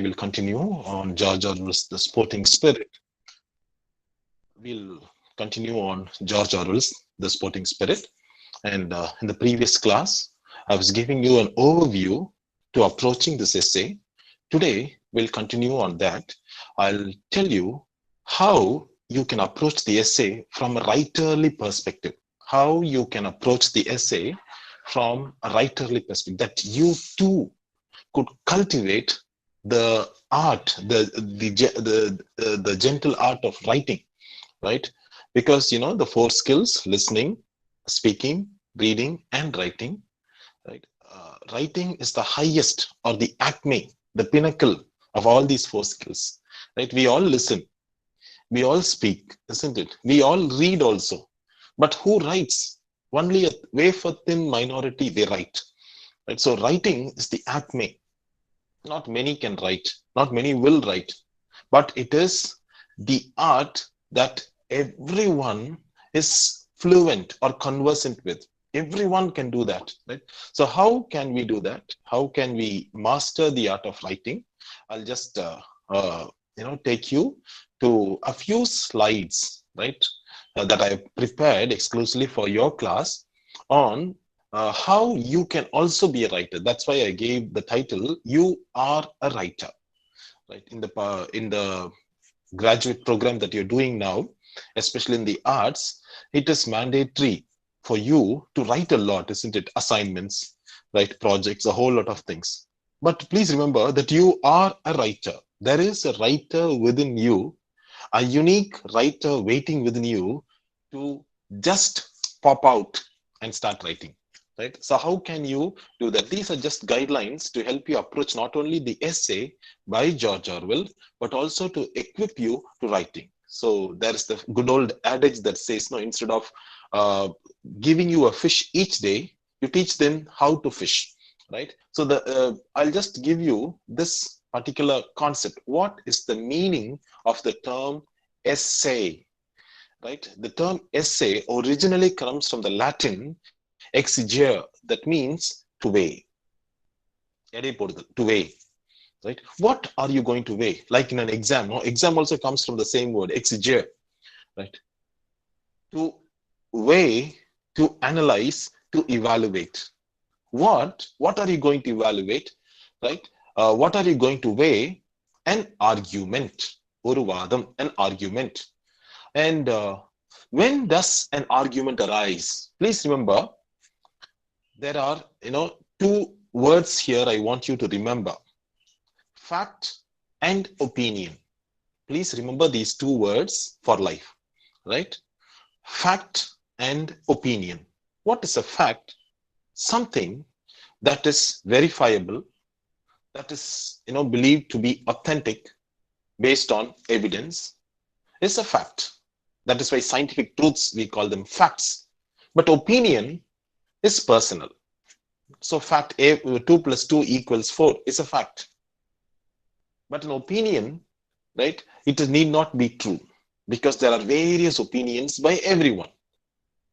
will continue on George Orwell's The Sporting Spirit. We'll continue on George Orwell's The Sporting Spirit. And in the previous class, I was giving you an overview to approaching this essay. Today, we'll continue on that. I'll tell you how you can approach the essay from a writerly perspective. How you can approach the essay from a writerly perspective, that you too could cultivate the art, the gentle art of writing, right? Because the four skills: listening, speaking, reading, and writing. Right? Writing is the highest, or the acme, the pinnacle of all these four skills. Right? We all listen, we all speak, isn't it? We all read also. But who writes? Only a wafer thin minority they write. Right? So writing is the acme. Not many can write, not many will write, but it is the art that everyone is fluent or conversant with. Everyone can do that, right? So how can we do that? How can we master the art of writing? I'll just take you to a few slides, right, that I have prepared exclusively for your class on how you can also be a writer. That's why I gave the title, You Are a Writer. Right? In the graduate program that you're doing now, especially in the arts, it is mandatory for you to write a lot, isn't it? Assignments, right? Projects, a whole lot of things. But please remember that you are a writer. There is a writer within you, a unique writer waiting within you to just pop out and start writing. Right? So how can you do that? These are just guidelines to help you approach not only the essay by George Orwell, but also to equip you to writing. So there's the good old adage that says, no, instead of giving you a fish each day, you teach them how to fish, right? So I'll just give you this particular concept. What is the meaning of the term essay? Right? The term essay originally comes from the Latin exigere, that means to weigh. To weigh. Right? What are you going to weigh? Like in an exam. No? Exam also comes from the same word, exigere. Right? To weigh, to analyze, to evaluate. What are you going to evaluate? Right? What are you going to weigh? An argument. Uruvadam, an argument. And when does an argument arise? Please remember, there are, two words here I want you to remember. Fact and opinion. Please remember these two words for life, right? Fact and opinion. What is a fact? Something that is verifiable, that is, believed to be authentic based on evidence, is a fact. That is why scientific truths, we call them facts. But opinion is personal. So fact A, 2 plus 2 equals 4 is a fact. But an opinion, right, it need not be true, because there are various opinions by everyone.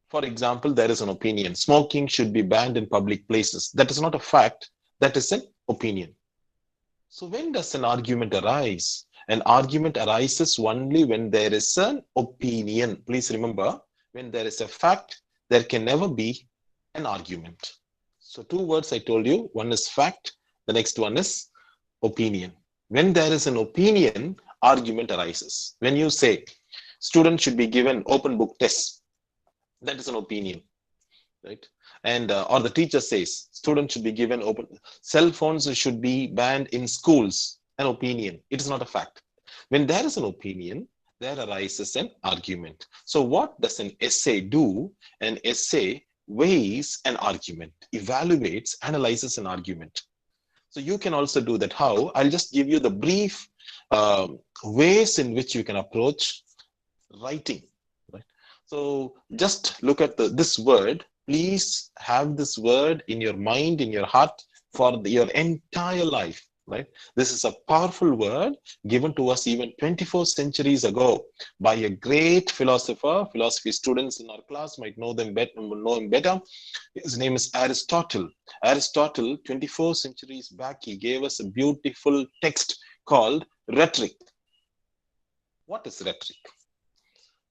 For example, there is an opinion, smoking should be banned in public places. That is not a fact, that is an opinion. So when does an argument arise? An argument arises only when there is an opinion. Please remember, when there is a fact, there can never be an argument. So two words I told you, one is fact, the next one is opinion. When there is an opinion, argument arises. When you say students should be given open book tests, that is an opinion, right? And or the teacher says students should be given open, cell phones should be banned in schools, an opinion. It is not a fact. When there is an opinion, there arises an argument. So what does an essay do? An essay weighs an argument, evaluates, analyzes an argument. So you can also do that. How? I'll just give you the brief ways in which you can approach writing. Right? So just look at this word. Please have this word in your mind, in your heart for your entire life. Right? This is a powerful word given to us even 24 centuries ago by a great philosopher. Philosophy students in our class might know him better. His name is Aristotle. Aristotle, 24 centuries back, he gave us a beautiful text called rhetoric. What is rhetoric?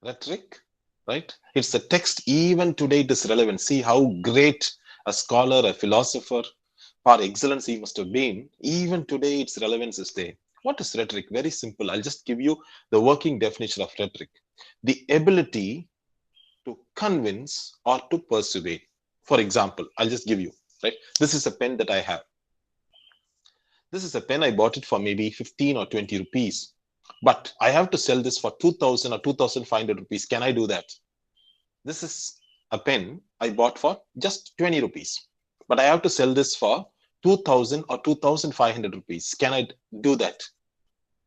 Rhetoric, right? It's a text, even today it is relevant. See how great a scholar, a philosopher, par excellence he must have been. Even today its relevance is there. What is rhetoric? Very simple. I'll just give you the working definition of rhetoric. The ability to convince or to persuade. For example, I'll just give you, right? This is a pen that I have. This is a pen. I bought it for maybe 15 or 20 rupees, but I have to sell this for 2000 or 2500 rupees. Can I do that? This is a pen I bought for just 20 rupees, but I have to sell this for 2000 or 2500 rupees. Can I do that?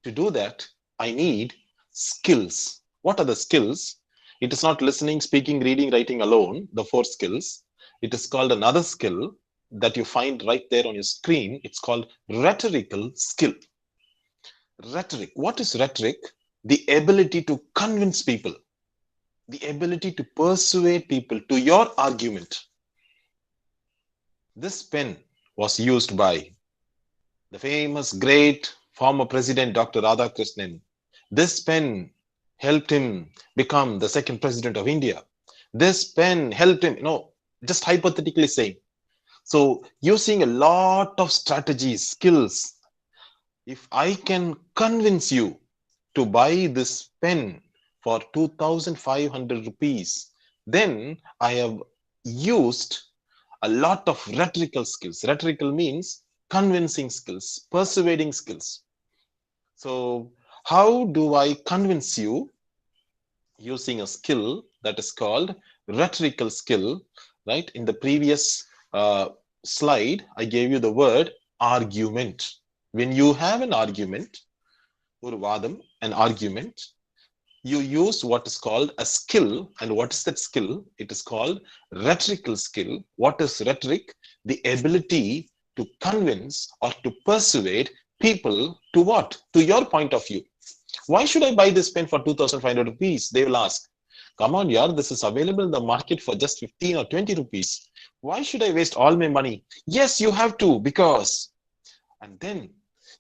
To do that, I need skills. What are the skills? It is not listening, speaking, reading, writing alone, the four skills. It is called another skill that you find right there on your screen. It's called rhetorical skill. Rhetoric. What is rhetoric? The ability to convince people, the ability to persuade people to your argument. This pen was used by the famous great former president Dr. Radhakrishnan. This pen helped him become the second president of India. This pen helped him, just hypothetically saying. So using a lot of strategies, skills, if I can convince you to buy this pen for 2500 rupees, then I have used a lot of rhetorical skills. Rhetorical means convincing skills, persuading skills. So how do I convince you? Using a skill that is called rhetorical skill, right? In the previous slide, I gave you the word argument. When you have an argument, or vadam, an argument, you use what is called a skill. And what is that skill? It is called rhetorical skill. What is rhetoric? The ability to convince or to persuade people to what? To your point of view. Why should I buy this pen for 2500 rupees? They will ask. Come on, yaar, this is available in the market for just 15 or 20 rupees. Why should I waste all my money? Yes, you have to, because. And then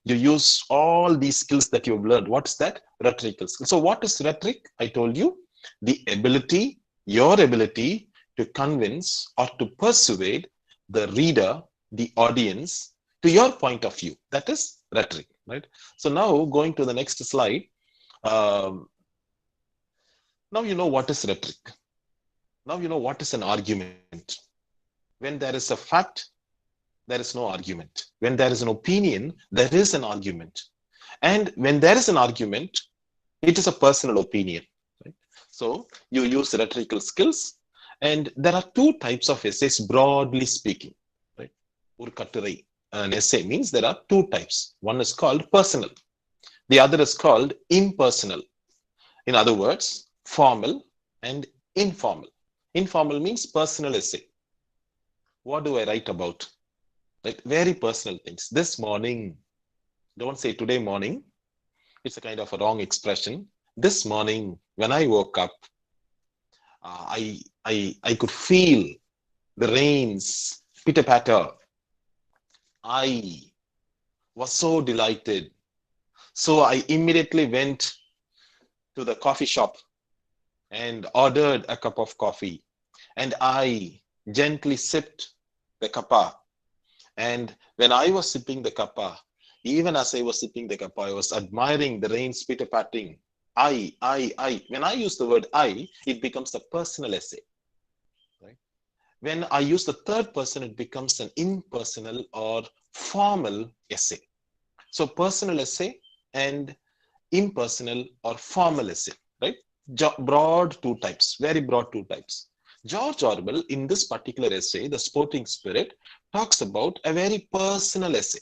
you use all these skills that you've learned. What's that? Rhetorical skill. So what is rhetoric? I told you, the ability, your ability to convince or to persuade the reader, the audience, to your point of view. That is rhetoric, right? So now going to the next slide. Now you know what is rhetoric. Now you know what is an argument. When there is a fact, there is no argument. When there is an opinion, there is an argument. And when there is an argument, it is a personal opinion. Right? So you use rhetorical skills, and there are two types of essays, broadly speaking. Right? An essay means there are two types. One is called personal. The other is called impersonal. In other words, formal and informal. Informal means personal essay. What do I write about? Like very personal things. This morning, don't say today morning. It's a kind of a wrong expression. This morning, when I woke up, I could feel the rains pitter patter. I was so delighted. So I immediately went to the coffee shop and ordered a cup of coffee. And I gently sipped the kappa. And when I was sipping the kappa, even as I was sipping the kappa, I was admiring the rain spitter patting. I. When I use the word I, it becomes a personal essay. Right? When I use the third person, it becomes an impersonal or formal essay. So personal essay and impersonal or formal essay, right? Broad two types, very broad two types. George Orwell, in this particular essay, The Sporting Spirit, talks about a very personal essay.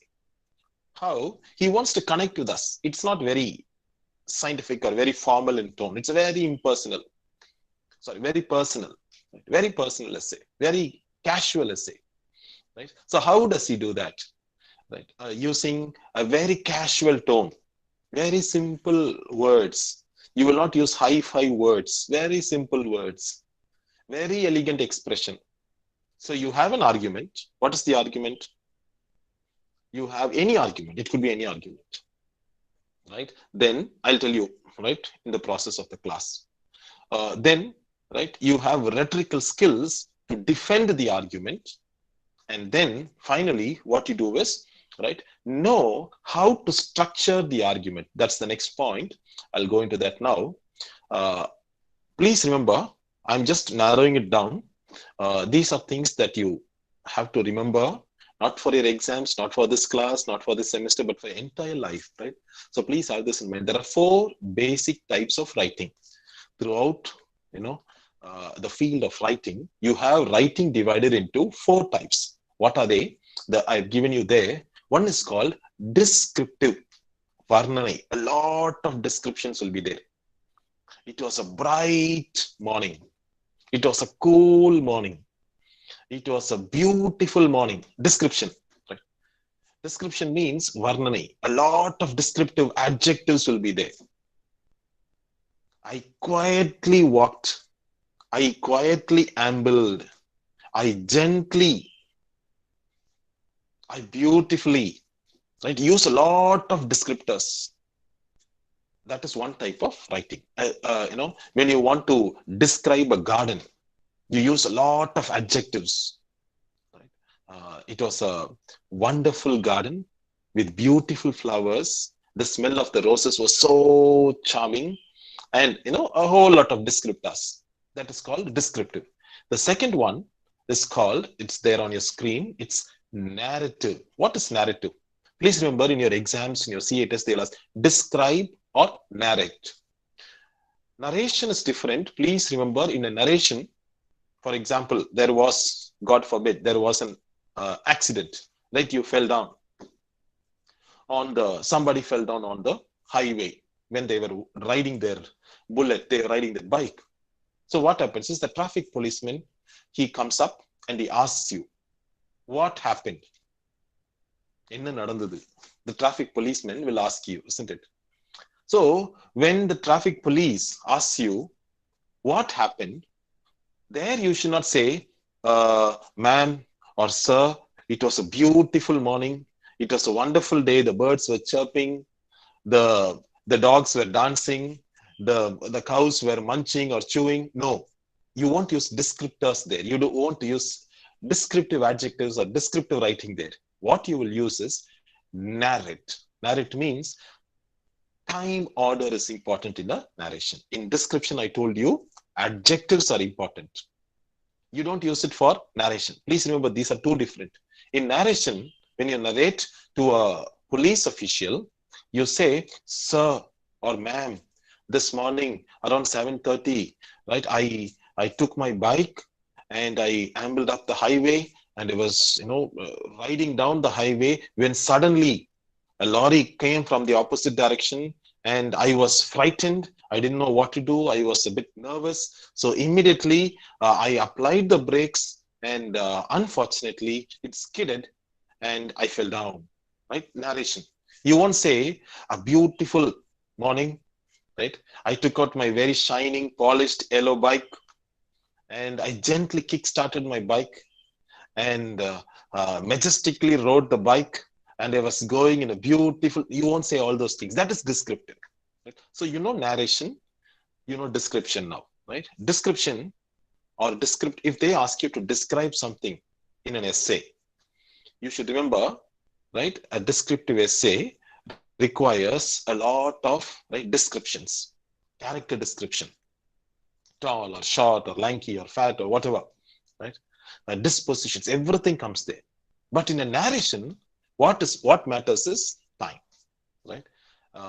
How he wants to connect with us. It's not very scientific or very formal in tone. It's a very impersonal, very personal, right? Very personal essay, very casual essay, right? So how does he do that? Right? Using a very casual tone, very simple words. You will not use high-fi words, very simple words, very elegant expression. So you have an argument. What is the argument? You have any argument. It could be any argument. right? Then I'll tell you, right, in the process of the class. Then, right, you have rhetorical skills to defend the argument. And then finally, what you do is, right, know how to structure the argument. That's the next point. I'll go into that now. Uh, Please remember, I'm just narrowing it down. These are things that you have to remember, not for your exams, not for this class, not for this semester, but for your entire life, right? So please have this in mind. There are four basic types of writing throughout, you know, the field of writing. You have writing divided into four types. What are they? I've given you there. One is called descriptive. Varnanai. A lot of descriptions will be there. It was a bright morning. It was a cool morning. It was a beautiful morning. Description. Right? Description means varnanai. A lot of descriptive adjectives will be there. I quietly walked. I quietly ambled. I gently. I beautifully. Right? Use a lot of descriptors. That is one type of writing. When you want to describe a garden, you use a lot of adjectives. Right? It was a wonderful garden with beautiful flowers. The smell of the roses was so charming, and a whole lot of descriptors. That is called descriptive. The second one is called, it's there on your screen, it's narrative. What is narrative? Please remember, in your exams, in your CA test, they'll ask describe or narrate. Narration is different. Please remember, in a narration, for example, there was, God forbid, there was an accident, right? You fell down somebody fell down on the highway when they were riding their bullet, they were riding their bike. So what happens is the traffic policeman, he comes up and he asks you, what happened? Enna nadandhathu? The traffic policeman will ask you, isn't it? So when the traffic police asks you, what happened? There you should not say, ma'am or sir, it was a beautiful morning. It was a wonderful day. The birds were chirping. The dogs were dancing. The cows were munching or chewing. No, you won't use descriptors there. You don't want to use descriptive adjectives or descriptive writing there. What you will use is narrate. Narrate means time order is important in a narration. In description, I told you adjectives are important. You don't use it for narration. Please remember, these are two different. In narration, when you narrate to a police official, you say, sir or ma'am, this morning around 7:30, right, I took my bike and I ambled up the highway, and I was, riding down the highway when suddenly a lorry came from the opposite direction, and I was frightened. I didn't know what to do. I was a bit nervous. So immediately I applied the brakes, and unfortunately it skidded and I fell down. Right? Narration. You won't say a beautiful morning, right? I took out my very shining, polished yellow bike, and I gently kick-started my bike and majestically rode the bike, and I was going in a beautiful. You won't say all those things. That is descriptive. Right? So narration, description now, right? Description or descript. If they ask you to describe something in an essay, you should remember, right? A descriptive essay requires a lot of, right, descriptions, character description, tall or short or lanky or fat or whatever, right? Dispositions, everything comes there. But in a narration, what matters is time, right?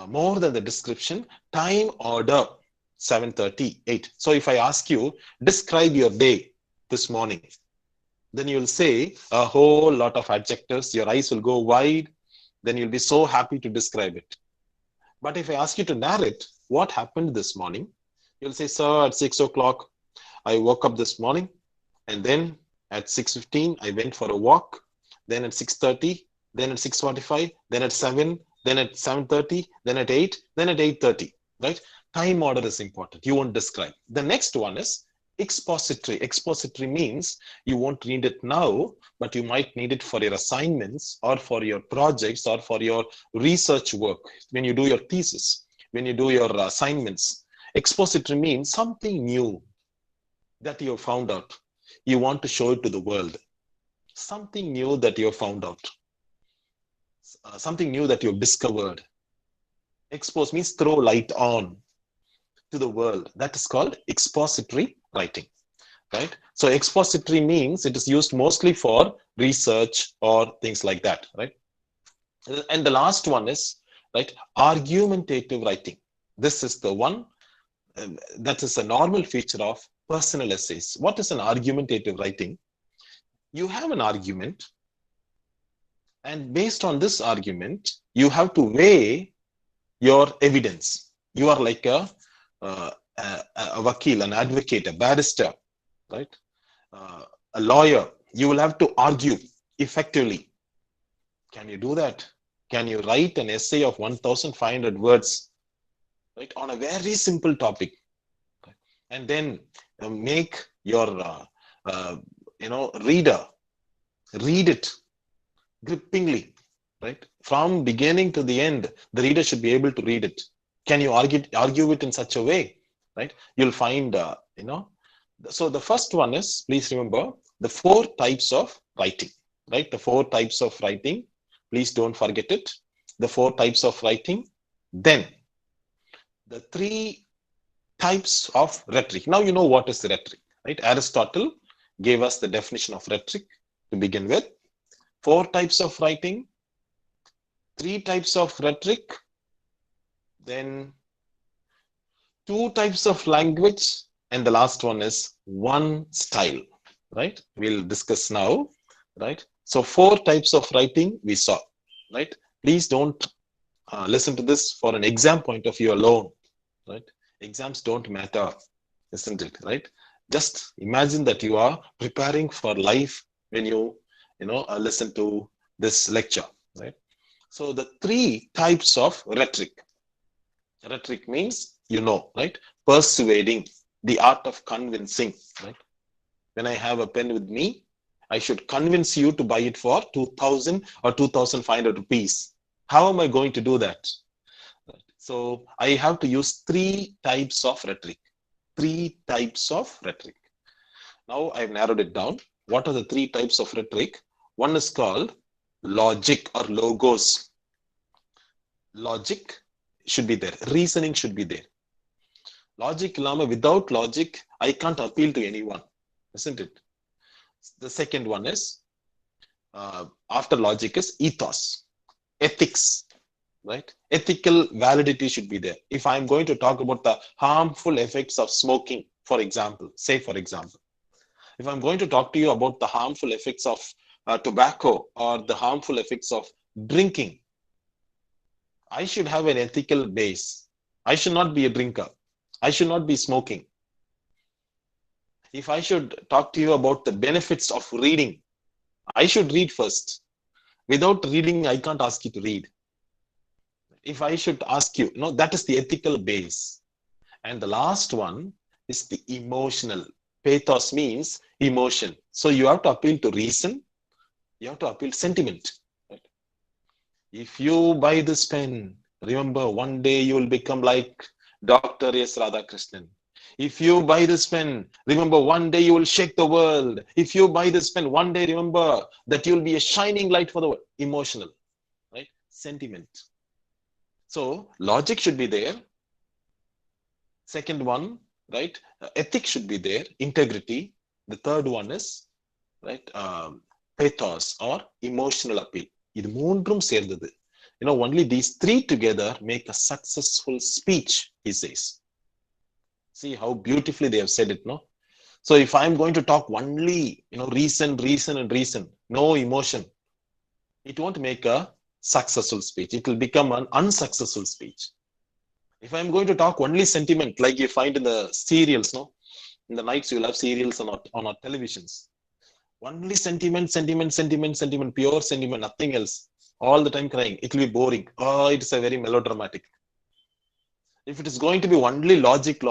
More than the description, time order, 7:38. So if I ask you, describe your day this morning, then you'll say a whole lot of adjectives. Your eyes will go wide. Then you'll be so happy to describe it. But if I ask you to narrate what happened this morning, you'll say, sir, at 6 o'clock, I woke up this morning, and then at 6:15, I went for a walk. Then at 6:30, then at 6:45, then at 7, then at 7:30, then at 8, then at 8:30, right? Time order is important. You won't describe. The next one is Expository means you won't need it now, but you might need it for your assignments or for your projects or for your research work. When you do your thesis, when you do your assignments, expository means something new that you found out. You want to show it to the world. Something new that you found out. Something new that you've discovered. Expose means throw light on to the world. That is called expository writing. Right? So expository means it is used mostly for research or things like that, right? And the last one is, right, argumentative writing. This is the one that is a normal feature of personal essays. What is an argumentative writing? You have an argument, and based on this argument, you have to weigh your evidence. You are like a vakil, an advocate, a barrister, right? A lawyer. You will have to argue effectively. Can you do that? Can you write an essay of 1,500 words, right, on a very simple topic, and then make your reader read it grippingly, right, from beginning to the end? The reader should be able to read it. Can you argue it in such a way, right? You'll find so the first one is, please remember the 4 types of writing, right? The 4 types of writing. Please don't forget it. The 4 types of writing. Then the 3 types of rhetoric. Now you know what is rhetoric, right? Aristotle gave us the definition of rhetoric to begin with. 4 types of writing, 3 types of rhetoric, then 2 types of language, and the last one is 1 style, right? We'll discuss now, right? So 4 types of writing we saw, right? Please don't listen to this for an exam point of view alone, right? Exams don't matter, isn't it, right? Just imagine that you are preparing for life when you listen to this lecture, right? So the 3 types of rhetoric. Rhetoric means, right? Persuading, the art of convincing, right? When I have a pen with me, I should convince you to buy it for 2,000 or 2,500 rupees. How am I going to do that? So I have to use 3 types of rhetoric. 3 types of rhetoric. Now I've narrowed it down. What are the 3 types of rhetoric? One is called logic or logos. Logic should be there. Reasoning should be there. Logic Lama, without logic, I can't appeal to anyone, isn't it? The second one is, after logic is ethos, ethics, right? Ethical validity should be there. If I'm going to talk about the harmful effects of smoking, for example, if I'm going to talk to you about the harmful effects of tobacco or the harmful effects of drinking, I should have an ethical base. I should not be a drinker. I should not be smoking. If I should talk to you about the benefits of reading, I should read first. Without reading, I can't ask you to read. If I should ask you, that is the ethical base. And the last one is the emotional. Pathos means emotion. So you have to appeal to reason. You have to appeal to sentiment. Right? If you buy this pen, remember one day you will become like Dr. S. Radhakrishnan. If you buy this pen, remember one day you will shake the world. If you buy this pen, one day remember that you will be a shining light for the world. Emotional, right? Sentiment. So logic should be there. Second one, right? Ethics should be there. Integrity. The third one is, right? Pathos or emotional appeal. இது மூன்றும் சேர்ந்தது. Only these 3 together make a successful speech, he says. See how beautifully they have said it, no? So if I'm going to talk only, reason, no emotion, it won't make a successful speech. It will become an unsuccessful speech. If I'm going to talk only sentiment, like you find in the serials, no? In the nights you'll have serials on our televisions. Only sentiment, pure sentiment, nothing else. All the time crying. It will be boring. Oh, it's a very melodramatic. If it is going to be only logic,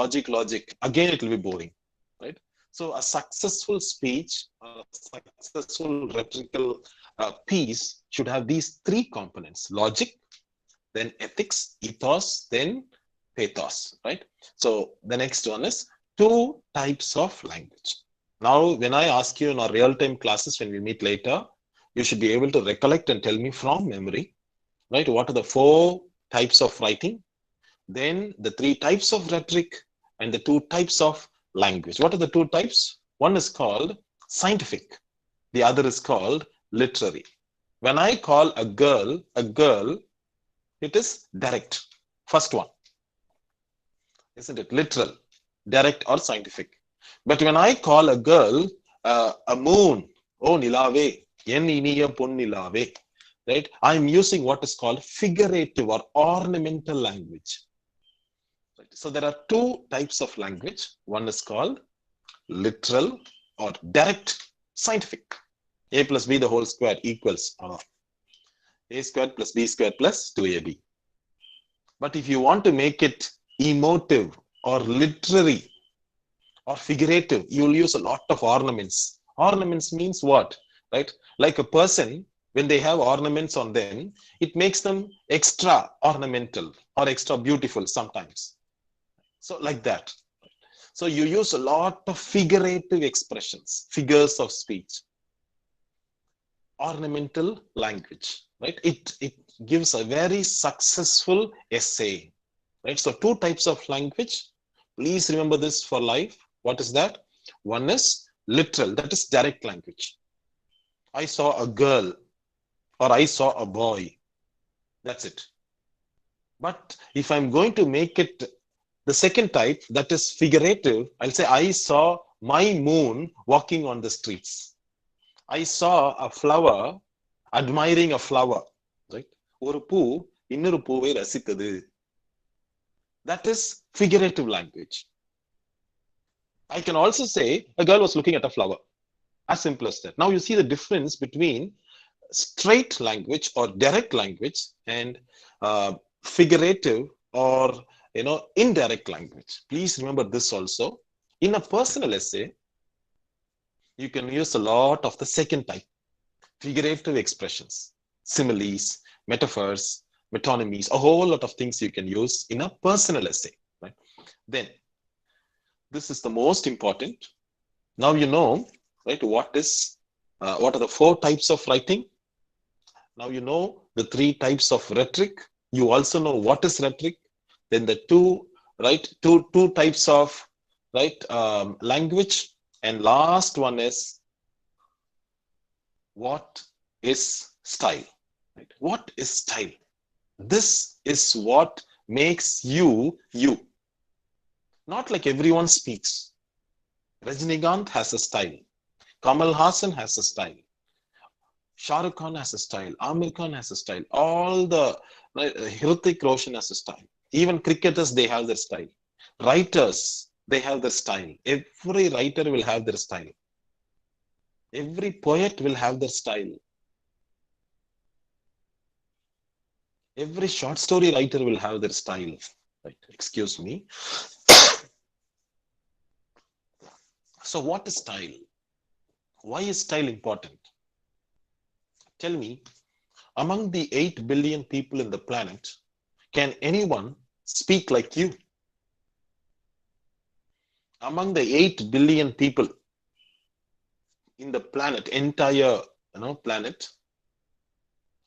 again it will be boring, right? So a successful speech or a successful rhetorical piece should have these three components: logic, then ethics, ethos, then pathos, right? So the next one is two types of language. Now, when I ask you in our real-time classes, when we meet later, you should be able to recollect and tell me from memory, right? What are the four types of writing, then the three types of rhetoric, and the two types of language. What are the two types? One is called scientific, the other is called literary. When I call a girl, it is direct. First one, isn't it? Literal, direct, or scientific. But when I call a girl a moon, oh nilave, en iniya pon nilave, right? I'm using what is called figurative or ornamental language. So there are two types of language. One is called literal or direct scientific. A plus B the whole square equals A squared plus B squared plus 2AB. But if you want to make it emotive or literary or figurative, you will use a lot of ornaments. Ornaments means what? Right? Like a person, when they have ornaments on them, it makes them extra ornamental or extra beautiful sometimes. So like that. So you use a lot of figurative expressions, figures of speech, ornamental language, right? It gives a very successful essay, right? So two types of language. Please remember this for life. What is that? One is literal, that is direct language. I saw a girl or I saw a boy. That's it. But if I'm going to make it the second type, that is figurative, I'll say I saw my moon walking on the streets. I saw a flower admiring a flower, right? ஒரு பூ இன்னொரு பூவை ரசித்தது. That is figurative language. I can also say a girl was looking at a flower. As simple as that. Now you see the difference between straight language or direct language and figurative or indirect language. Please remember this also. In a personal essay, you can use a lot of the second type, figurative expressions, similes, metaphors, metonymies, a whole lot of things you can use in a personal essay, right? Then this is the most important. Now you know, right, what are the four types of writing. Now you know the three types of rhetoric. You also know what is rhetoric. Then the two types of language, and last one is what is style, right? What is style? This is what makes you you. Not like everyone speaks. Rajinikanth has a style, Kamal Hassan has a style, Shah Rukh Khan has a style, Amir Khan has a style, all the Hrithik Roshan has a style. Even cricketers, they have their style. Writers, they have their style. Every writer will have their style. Every poet will have their style. Every short story writer will have their style. Right? Excuse me. So what is style? Why is style important? Tell me, among the 8 billion people in the planet, can anyone speak like you? Among the 8 billion people in the planet, entire planet,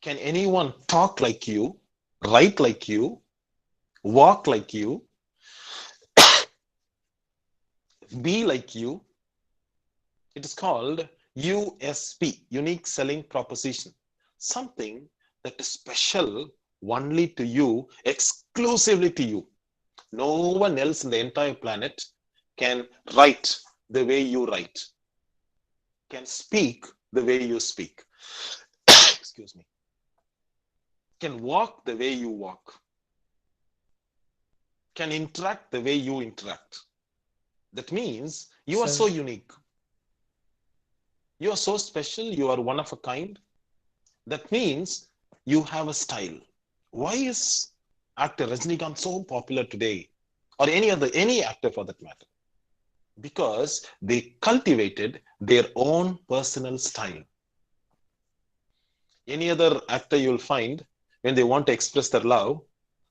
can anyone talk like you, write like you, walk like you, be like you? It is called USP, unique selling proposition. Something that is special only to you, exclusively to you. No one else in the entire planet can write the way you write, can speak the way you speak. Excuse me. Can walk the way you walk, can interact the way you interact. That means you are so unique. You are so special. You are one of a kind. That means you have a style. Why is actor Rajinikanth so popular today, or any actor for that matter? because they cultivated their own personal style. Any other actor you'll find, when they want to express their love,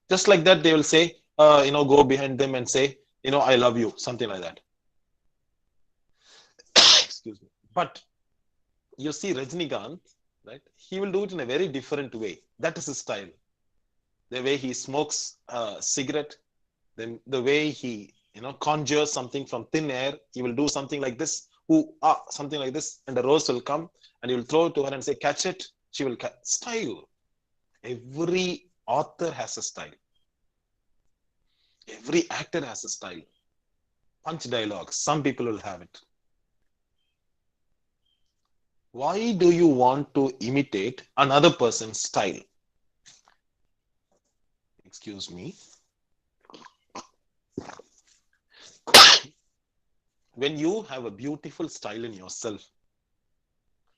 just like that, they will say, go behind them and say, I love you, something like that. Excuse me. But you see Rajinikanth, right? He will do it in a very different way. That is his style. The way he smokes a cigarette, then the way he, conjures something from thin air, he will do something like this, something like this, and the rose will come, and he will throw it to her and say, catch it. She will catch. Style. Every author has a style. Every actor has a style. Punch dialogues. Some people will have it. Why do you want to imitate another person's style? Excuse me. When you have a beautiful style in yourself,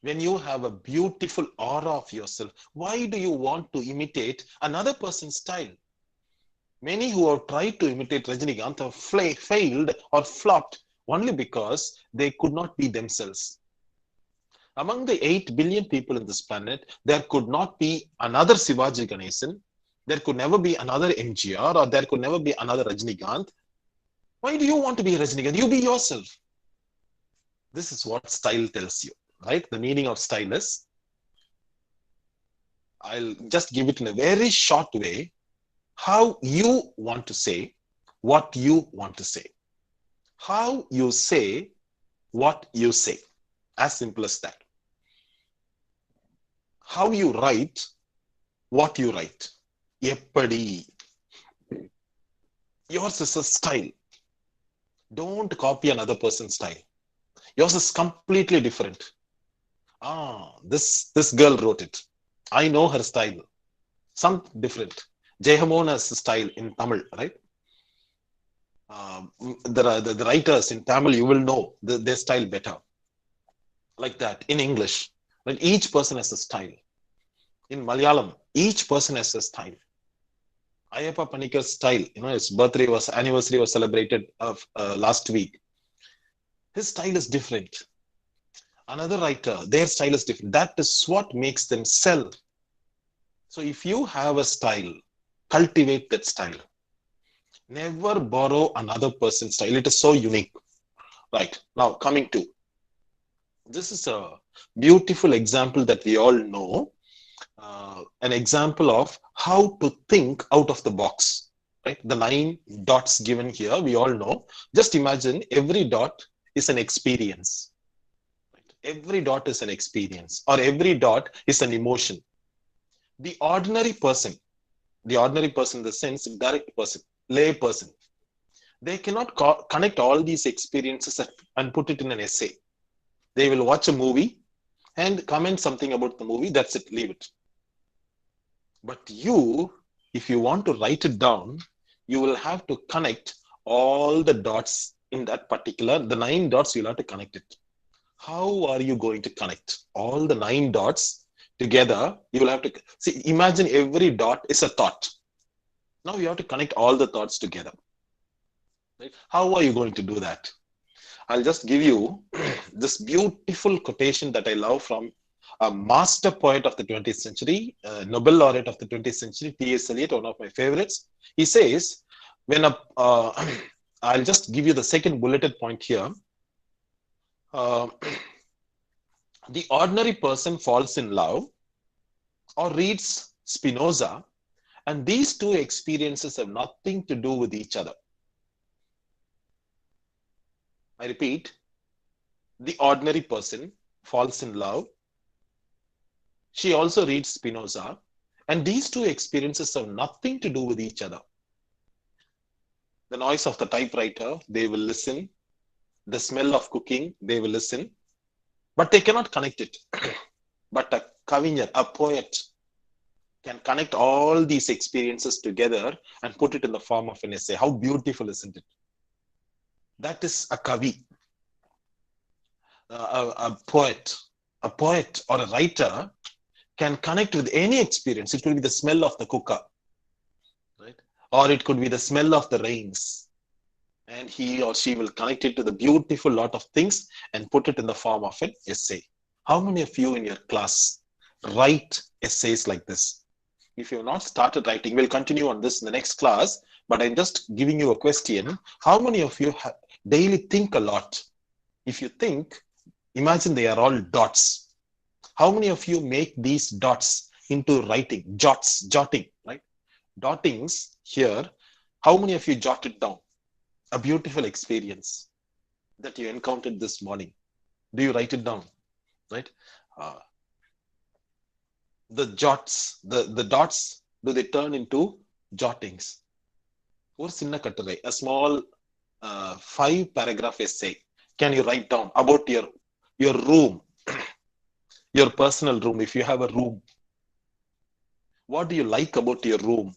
when you have a beautiful aura of yourself, why do you want to imitate another person's style? Many who have tried to imitate Rajinikanth have failed or flopped only because they could not be themselves. Among the 8 billion people in this planet, there could not be another Sivaji Ganesan, there could never be another MGR, or there could never be another Rajinikanth. Why do you want to be Rajinikanth? You be yourself. This is what style tells you, right? The meaning of style is, I'll just give it in a very short way, how you want to say what you want to say. How you say what you say. As simple as that. How you write what you write. Eppadi. Yours is a style. Don't copy another person's style. Yours is completely different. This girl wrote it. I know her style. Some different. Jehamona's style in Tamil, right? The writers in Tamil, you will know their style better. Like that. In English, right? Each person has a style. In Malayalam, each person has a style. Ayappa Panikar's style, his anniversary was celebrated last week. His style is different. Another writer, their style is different. That is what makes them sell. So if you have a style, cultivate that style. Never borrow another person's style. It is so unique. Right. Now, coming to, this is a beautiful example that we all know. An example of how to think out of the box. Right? The 9 dots given here, we all know. Just imagine every dot is an experience. Right? Every dot is an experience, or every dot is an emotion. The ordinary person in the sense, direct person, lay person, they cannot connect all these experiences and put it in an essay. They will watch a movie and comment something about the movie. That's it, leave it. But you, if you want to write it down, you will have to connect all the dots in that particular, the 9 dots, you'll have to connect it. How are you going to connect all the 9 dots together? You will have to see, imagine every dot is a thought. Now you have to connect all the thoughts together. Right? How are you going to do that? I'll just give you this beautiful quotation that I love from a master poet of the 20th century, Nobel laureate of the 20th century, T.S. Eliot, one of my favorites. He says, I'll just give you the second bulleted point here. The ordinary person falls in love or reads Spinoza, and these two experiences have nothing to do with each other. I repeat, the ordinary person falls in love. She also reads Spinoza, and these two experiences have nothing to do with each other. The noise of the typewriter, they will listen. The smell of cooking, they will listen. But they cannot connect it. But a kavinyar, a poet, can connect all these experiences together and put it in the form of an essay. How beautiful, isn't it? That is a kavi. A poet or a writer can connect with any experience. It will be the smell of the cooker, right? Or it could be the smell of the rains. and he or she will connect it to the beautiful lot of things and put it in the form of an essay. How many of you in your class write essays like this? If you have not started writing, we'll continue on this in the next class, but I'm just giving you a question. How many of you daily think a lot? If you think, imagine they are all dots. How many of you make these dots into writing? Jotting, right? Dottings here. How many of you jotted down a beautiful experience that you encountered this morning? Do you write it down, right? Uh, the dots, do they turn into jottings? Or sinna katturai, a small 5 paragraph essay. Can you write down about your room, your personal room, if you have a room? What do you like about your room?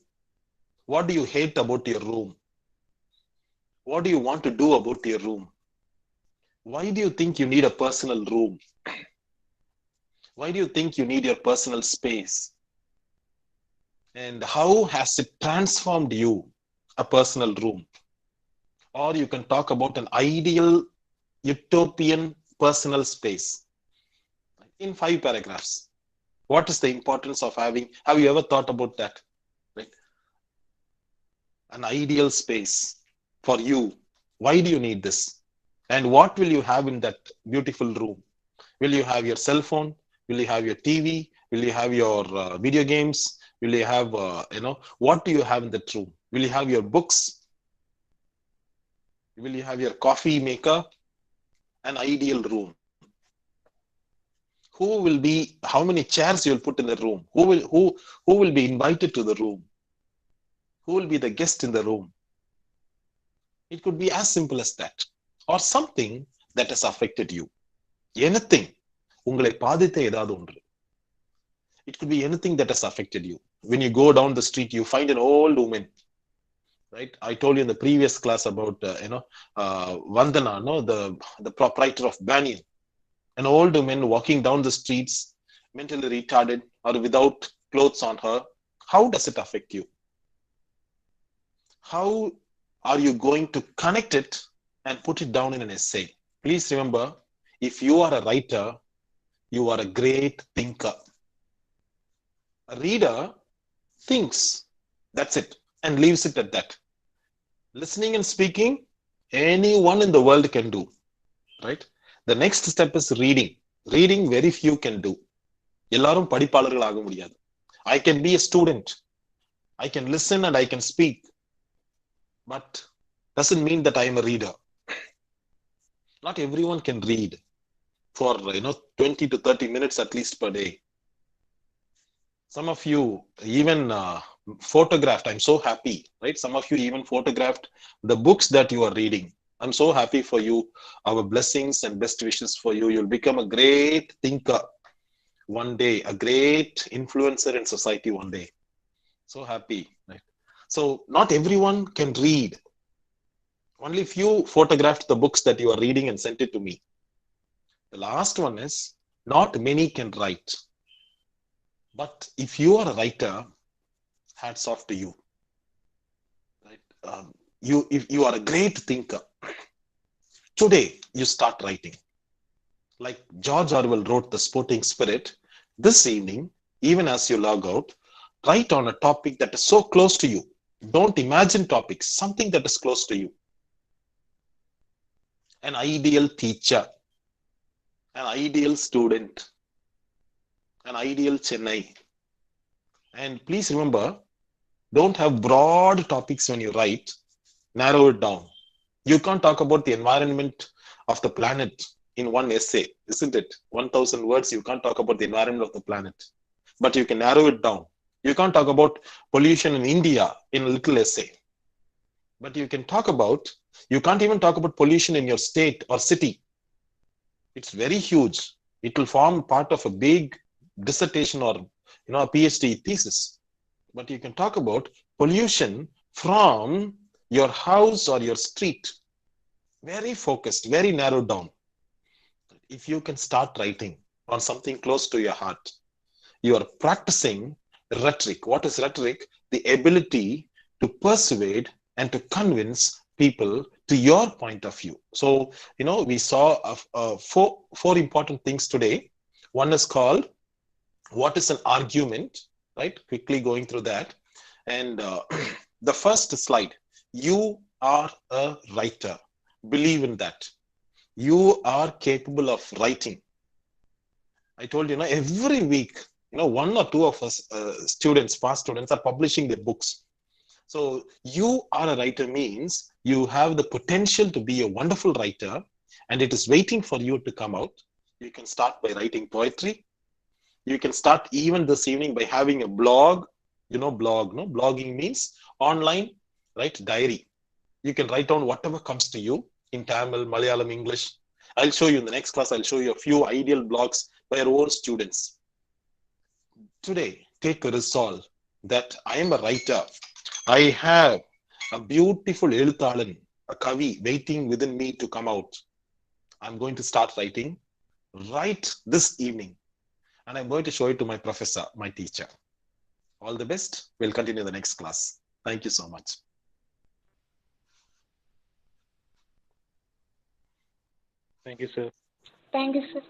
What do you hate about your room? What do you want to do about your room? Why do you think you need a personal room? Why do you think you need your personal space? And how has it transformed you, a personal room? Or you can talk about an ideal utopian personal space in 5 paragraphs. What is the importance of having? Have you ever thought about that? Right? An ideal space for you. Why do you need this? And what will you have in that beautiful room? Will you have your cell phone? Will you have your TV? Will you have your video games? Will you have, what do you have in that room? Will you have your books? Will you have your coffee maker? An ideal room. Who will be, how many chairs you will put in the room? Who will be invited to the room? Who will be the guest in the room? It could be as simple as that. Or something that has affected you. Anything. உங்களை பாதித்த ஏதாவது ஒன்று. It could be anything that has affected you. When you go down the street, you find an old woman. Right? I told you in the previous class about, Vandana, no? the proprietor of Banyan. An old woman walking down the streets, mentally retarded or without clothes on her. How does it affect you? How are you going to connect it and put it down in an essay? Please remember, if you are a writer, you are a great thinker. A reader thinks, that's it, and leaves it at that. Listening and speaking, anyone in the world can do, right? The next step is reading. Reading, very few can do. எல்லாரும் படிப்பாளர்கள் ஆக முடியாது. I can be a student. I can listen and I can speak. But doesn't mean that I am a reader. Not everyone can read for 20 to 30 minutes at least per day. Some of you even photographed. I'm so happy, right? Some of you even photographed the books that you are reading. I'm so happy for you. Our blessings and best wishes for you. You'll become a great thinker one day, a great influencer in society one day. So happy, right? So not everyone can read. Only few photographed the books that you are reading and sent it to me. The last one is, not many can write. But if you are a writer, hats off to you. Right? If you are a great thinker, today you start writing. Like George Orwell wrote The Sporting Spirit, this evening, even as you log out, write on a topic that is so close to you. Don't imagine topics, something that is close to you. An ideal teacher, an ideal student, an ideal Chennai. And please remember, don't have broad topics when you write, narrow it down. You can't talk about the environment of the planet in one essay, isn't it? 1,000 words, you can't talk about the environment of the planet. But you can narrow it down. You can't talk about pollution in India in a little essay. But you can talk about, you can't even talk about pollution in your state or city. It's very huge. It will form part of a big dissertation or a PhD thesis. But you can talk about pollution from your house or your street. Very focused, very narrowed down. If you can start writing on something close to your heart, you are practicing rhetoric. What is rhetoric? The ability to persuade and to convince people to your point of view. So, we saw four important things today. One is called what is an argument, right? Quickly going through that. And the first slide, you are a writer. Believe in that. You are capable of writing. I told you, every week, one or two of us students, past students, are publishing their books. So you are a writer means you have the potential to be a wonderful writer, and it is waiting for you to come out. You can start by writing poetry. You can start even this evening by having a blog. Blog, no? Blogging means online, right? Diary. You can write down whatever comes to you in Tamil, Malayalam, English. I'll show you in the next class. I'll show you a few ideal blogs by our own students. Today, take a resolve that I am a writer. I have a beautiful Eluthalan, a kavi waiting within me to come out. I'm going to start writing right this evening. And I'm going to show it to my professor, my teacher. All the best. We'll continue the next class. Thank you so much. Thank you, sir. Thank you, sir.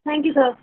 Thank you, sir.